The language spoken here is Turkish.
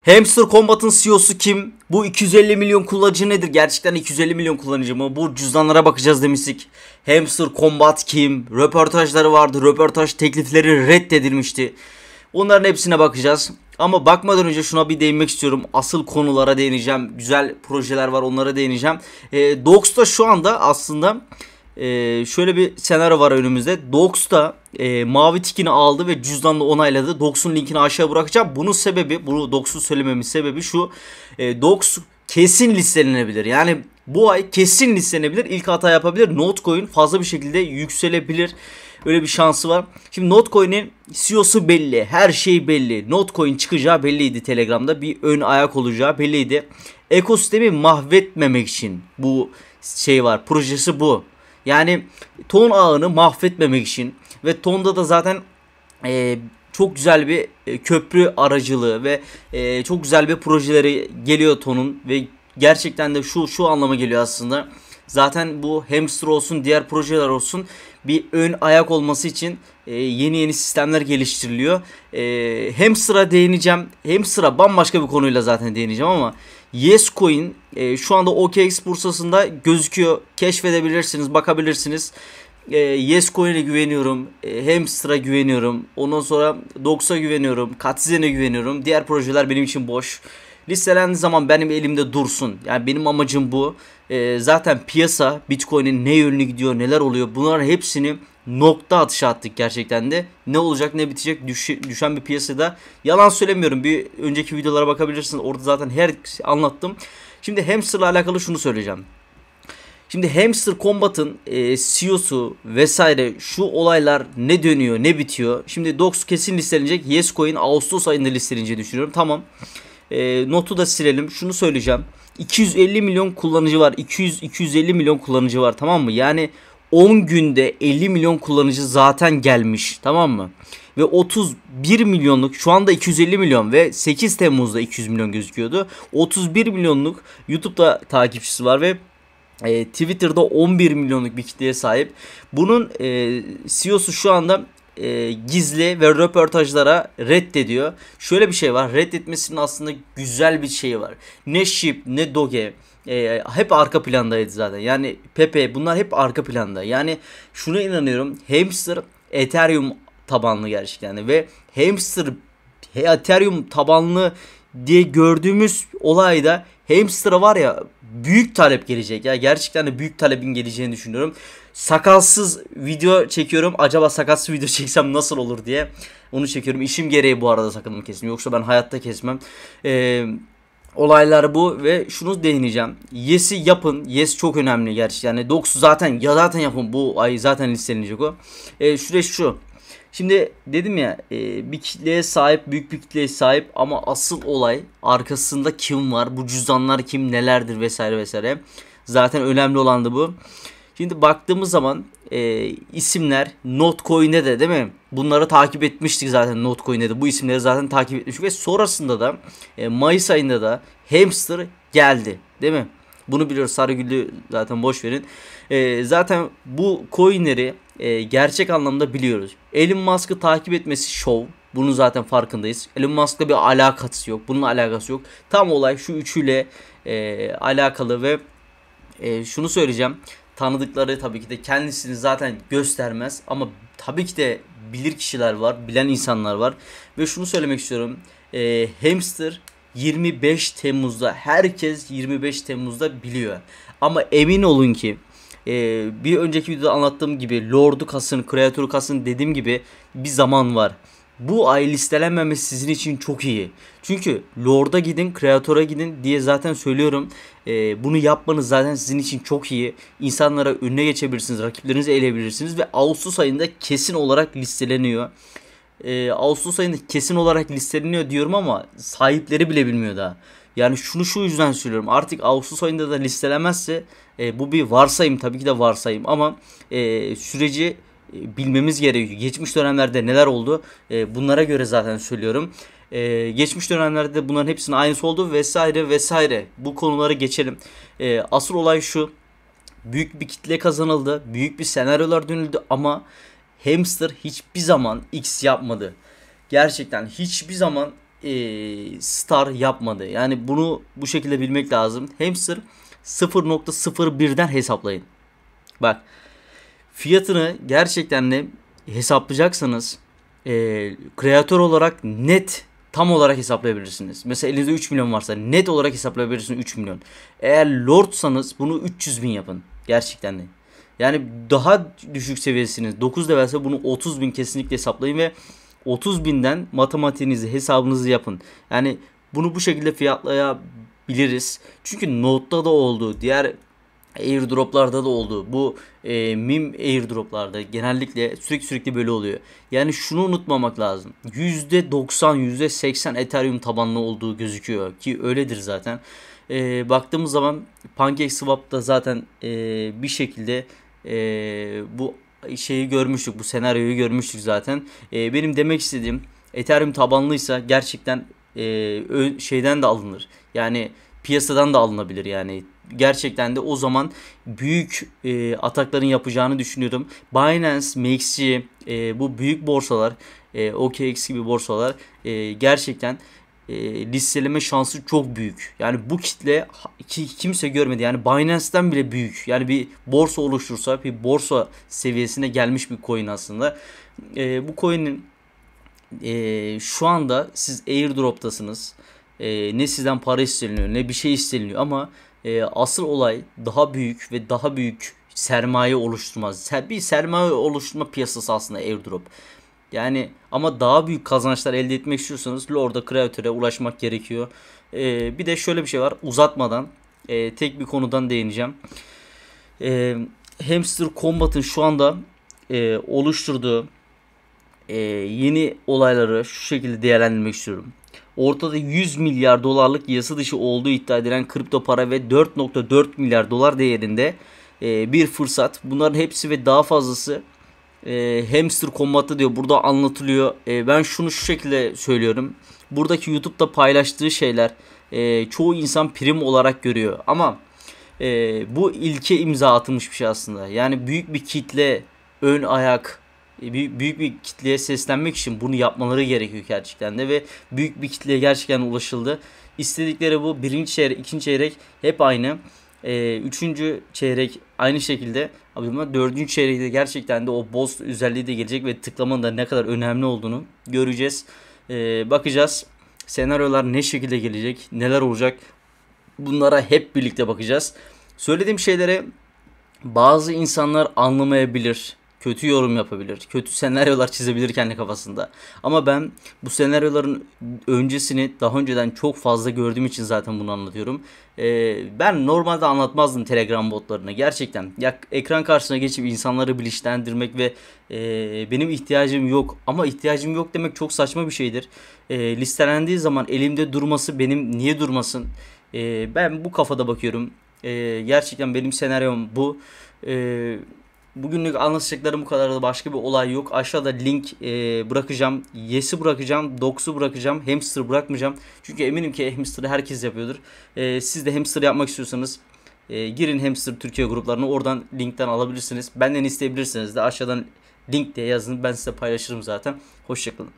Hamster Combat'ın CEO'su kim? Bu 250 milyon kullanıcı nedir? Gerçekten 250 milyon kullanıcı mı? Bu cüzdanlara bakacağız demiştik. Hamster Combat kim? Röportajları vardı. Röportaj teklifleri reddedilmişti. Onların hepsine bakacağız. Ama bakmadan önce şuna bir değinmek istiyorum. Asıl konulara değineceğim. Güzel projeler var, onlara değineceğim. Dox'ta şu anda aslında şöyle bir senaryo var önümüzde. Dox'ta mavi tikini aldı ve cüzdanla onayladı. Dox'un linkini aşağı bırakacağım. Bunun sebebi, bunu Dox'u söylememin sebebi şu. Dox kesin listelenebilir. Yani bu ay kesin listelenebilir. İlk hata yapabilir. Notcoin fazla bir şekilde yükselebilir. Öyle bir şansı var. Şimdi Notcoin'in CEO'su belli. Her şey belli. Notcoin çıkacağı belliydi Telegram'da. Bir ön ayak olacağı belliydi. Ekosistemi mahvetmemek için bu şey var. Projesi bu. Yani ton ağını mahvetmemek için ve tonda da zaten çok güzel bir köprü aracılığı ve çok güzel bir projeleri geliyor tonun ve gerçekten de şu anlama geliyor aslında. Zaten bu Hamster olsun, diğer projeler olsun bir ön ayak olması için yeni sistemler geliştiriliyor. Hamster'a değineceğim. Hamster'a bambaşka bir konuyla zaten değineceğim ama Yescoin şu anda OKX borsasında gözüküyor. Keşfedebilirsiniz, bakabilirsiniz. Yescoin'e güveniyorum. Hamster'a güveniyorum. Ondan sonra Dox'a güveniyorum. Katzen'e güveniyorum. Diğer projeler benim için boş. Listelendiği zaman benim elimde dursun. Yani benim amacım bu. Zaten piyasa Bitcoin'in ne yönüne gidiyor, neler oluyor, bunların hepsini nokta atışı attık gerçekten de. Ne olacak, ne bitecek düşen bir piyasada. Yalan söylemiyorum. Bir önceki videolara bakabilirsiniz. Orada zaten her anlattım. Şimdi Hamster'la alakalı şunu söyleyeceğim. Şimdi Hamster Combat'ın CEO'su vesaire şu olaylar ne dönüyor, ne bitiyor. Şimdi Dox kesin listelenecek. Yescoin Ağustos ayında listeleneceğini düşünüyorum. Tamam. Notu da silelim. Şunu söyleyeceğim. 250 milyon kullanıcı var. 250 milyon kullanıcı var, tamam mı? Yani 10 günde 50 milyon kullanıcı zaten gelmiş, tamam mı? Ve 31 milyonluk, şu anda 250 milyon ve 8 Temmuz'da 200 milyon gözüküyordu. 31 milyonluk YouTube'da takipçisi var ve Twitter'da 11 milyonluk bir kitleye sahip. Bunun CEO'su şu anda gizli ve röportajlara reddediyor. Şöyle bir şey var. Reddetmesinin aslında güzel bir şeyi var. Ne SHIB ne Doge hep arka plandaydı zaten. Yani Pepe, bunlar hep arka planda. Yani şuna inanıyorum. Hamster Ethereum tabanlı gerçekten ve Hamster Ethereum tabanlı diye gördüğümüz olayda Hamster'a var ya büyük talep gelecek ya, gerçekten de büyük talebin geleceğini düşünüyorum. Sakalsız video çekiyorum. Acaba sakalsız video çeksem nasıl olur diye onu çekiyorum. İşim gereği bu arada sakalımı kesmiyorum. Yoksa ben hayatta kesmem. Olaylar bu ve şunu değineceğim. Yes'i yapın. Yes çok önemli gerçekten. Yani Dox'u zaten yapın. Bu ay zaten listelenecek o. Süreç şu. Şimdi dedim ya bir kitleye sahip, büyük bir kitleye sahip ama asıl olay arkasında kim var, bu cüzdanlar kim, nelerdir vesaire vesaire. Zaten önemli olan da bu. Şimdi baktığımız zaman isimler Notcoin'de de değil mi? Bunları takip etmiştik zaten, Notcoin'de de bu isimleri zaten takip etmiştik ve sonrasında da Mayıs ayında da Hamster geldi değil mi? Bunu biliyoruz. Sarıgül'ü zaten boş verin. Zaten bu coinleri gerçek anlamda biliyoruz. Elon Musk'ı takip etmesi şov. Bunun zaten farkındayız. Elon Musk'la bir alakası yok. Bunun alakası yok. Tam olay şu üçüyle alakalı ve şunu söyleyeceğim. Tanıdıkları tabii ki de kendisini zaten göstermez. Ama tabii ki de bilir kişiler var. Bilen insanlar var. Ve şunu söylemek istiyorum. Hamster 25 Temmuz'da herkes 25 Temmuz'da biliyor. Ama emin olun ki bir önceki videoda anlattığım gibi Lord'u kasın, kreatörü kasın dediğim gibi bir zaman var. Bu ay listelenmemesi sizin için çok iyi. Çünkü Lord'a gidin, kreatöre gidin diye zaten söylüyorum. Bunu yapmanız zaten sizin için çok iyi. İnsanlara önüne geçebilirsiniz, rakiplerinizi eleyebilirsiniz ve Ağustos ayında kesin olarak listeleniyor. Ağustos ayında kesin olarak listeleniyor diyorum ama sahipleri bile bilmiyor daha. Yani şunu şu yüzden söylüyorum. Artık Ağustos ayında da listelemezse bu bir varsayım, tabii ki de varsayım ama süreci bilmemiz gerekiyor. Geçmiş dönemlerde neler oldu? Bunlara göre zaten söylüyorum. Geçmiş dönemlerde bunların hepsinin aynısı oldu vesaire vesaire. Bu konulara geçelim. Asıl olay şu. Büyük bir kitle kazanıldı. Büyük bir senaryolar dönüldü ama Hamster hiçbir zaman X yapmadı. Gerçekten hiçbir zaman star yapmadı. Yani bunu bu şekilde bilmek lazım. Hamster 0.01'den hesaplayın. Bak, fiyatını gerçekten de hesaplayacaksanız kreatör olarak net tam olarak hesaplayabilirsiniz. Mesela elinizde 3 milyon varsa net olarak hesaplayabilirsiniz 3 milyon. Eğer lordsanız bunu 300 bin yapın. Gerçekten de. Yani daha düşük seviyesiniz 9 levelse bunu 30 bin kesinlikle hesaplayın ve 30 binden matematiğinizi hesabınızı yapın. Yani bunu bu şekilde fiyatlayabiliriz. Çünkü Node'da da oldu. Diğer airdroplarda da oldu. Bu meme airdroplarda genellikle sürekli böyle oluyor. Yani şunu unutmamak lazım. %90, %80 Ethereum tabanlı olduğu gözüküyor ki öyledir zaten. Baktığımız zaman PancakeSwap'ta zaten bir şekilde bu şeyi görmüştük. Bu senaryoyu görmüştük zaten. Benim demek istediğim Ethereum tabanlıysa gerçekten şeyden de alınır. Yani piyasadan da alınabilir yani. Gerçekten de o zaman büyük atakların yapacağını düşünüyorum. Binance, MXC, bu büyük borsalar, OKX gibi borsalar gerçekten listeleme şansı çok büyük. Yani bu kitle kimse görmedi. Yani Binance'ten bile büyük. Yani bir borsa oluştursa, bir borsa seviyesine gelmiş bir coin aslında. Bu coin'in şu anda siz airdrop'tasınız. Ne sizden para isteniyor ne bir şey isteniyor ama asıl olay daha büyük ve daha büyük sermaye oluşturmaz. Bir sermaye oluşturma piyasası aslında airdrop. Yani ama daha büyük kazançlar elde etmek istiyorsanız Lord'a, Creator'e ulaşmak gerekiyor. Bir de şöyle bir şey var. Uzatmadan tek bir konudan değineceğim. Hamster Combat'ın şu anda oluşturduğu yeni olayları şu şekilde değerlendirmek istiyorum. Ortada 100 milyar dolarlık yasa dışı olduğu iddia edilen kripto para ve 4.4 milyar dolar değerinde bir fırsat. Bunların hepsi ve daha fazlası Hamster Combat'ta diyor. Burada anlatılıyor. Ben şunu şu şekilde söylüyorum. Buradaki YouTube'da paylaştığı şeyler çoğu insan prim olarak görüyor. Ama bu ilke imza atılmış bir şey aslında. Yani büyük bir kitle ön ayak büyük bir kitleye seslenmek için bunu yapmaları gerekiyor gerçekten de ve büyük bir kitleye gerçekten ulaşıldı. İstedikleri bu. Birinci çeyrek, ikinci çeyrek hep aynı. Üçüncü çeyrek aynı şekilde. Ama dördüncü çeyrekte gerçekten de o boss özelliği de gelecek ve tıklamanın da ne kadar önemli olduğunu göreceğiz. Bakacağız. Senaryolar ne şekilde gelecek, neler olacak, bunlara hep birlikte bakacağız. Söylediğim şeylere bazı insanlar anlamayabilir, kötü yorum yapabilir, kötü senaryolar çizebilir kendi kafasında. Ama ben bu senaryoların öncesini daha önceden çok fazla gördüğüm için zaten bunu anlatıyorum. Ben normalde anlatmazdım Telegram botlarını gerçekten. Ya ekran karşısına geçip insanları bilinçlendirmek ve benim ihtiyacım yok ama ihtiyacım yok demek çok saçma bir şeydir. Listelendiği zaman elimde durması benim niye durmasın? Ben bu kafada bakıyorum. Gerçekten benim senaryom bu. Bugünlük anlatacaklarım bu kadar da başka bir olay yok. Aşağıda link bırakacağım. Yes'i bırakacağım. Dox'u bırakacağım. Hamster bırakmayacağım. Çünkü eminim ki Hamster'ı herkes yapıyordur. Siz de Hamster yapmak istiyorsanız girin Hamster Türkiye gruplarına. Oradan linkten alabilirsiniz. Benden isteyebilirsiniz de aşağıdan link diye yazın. Ben size paylaşırım zaten. Hoşçakalın.